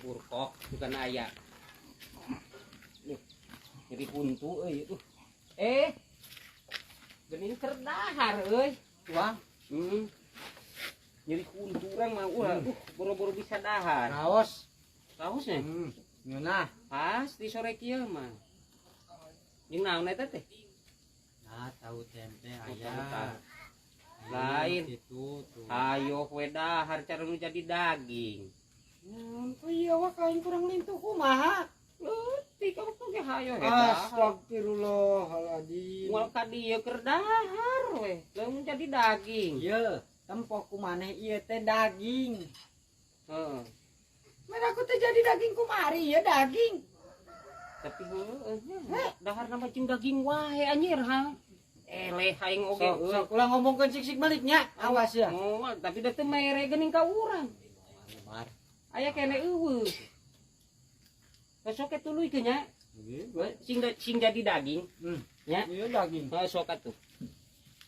burkok bukan aya. Jadi puntu euy. Geuning keur dahar euy. Wah, Jadi puntu urang mah boro-boro bisa dahar. raos. Kaosnya Ngeunah. pas di sore kieu mah. Jeung naon eta teh? Nah, tahu tempe Tahu. aya. Lain. Itu tuh. Hayo we dahar cara nu jadi daging. Iya wah kain kurang lintuh kumaha. Leutik kamu tuh ge hayo we dahar. Astagfirullahaladzim. Moal ka dieu keur dahar we, lamun jadi daging. Iya, tempok kumaneh ieu teh daging. Heeh. Men aku teh jadi daging kumari ya daging. Tapi heueuh dahar nama jeung daging wae anjir ha. Eleh aing oge. Sok ulah ngomongkeun sik-sik baliknya. Awas ya. Moal tapi da teu mere geuning ka urang. Lebar. Aya kene eueuh. Sok tuluy ke nya. Sing jadi daging. Ya. Iya daging. Sok atuh.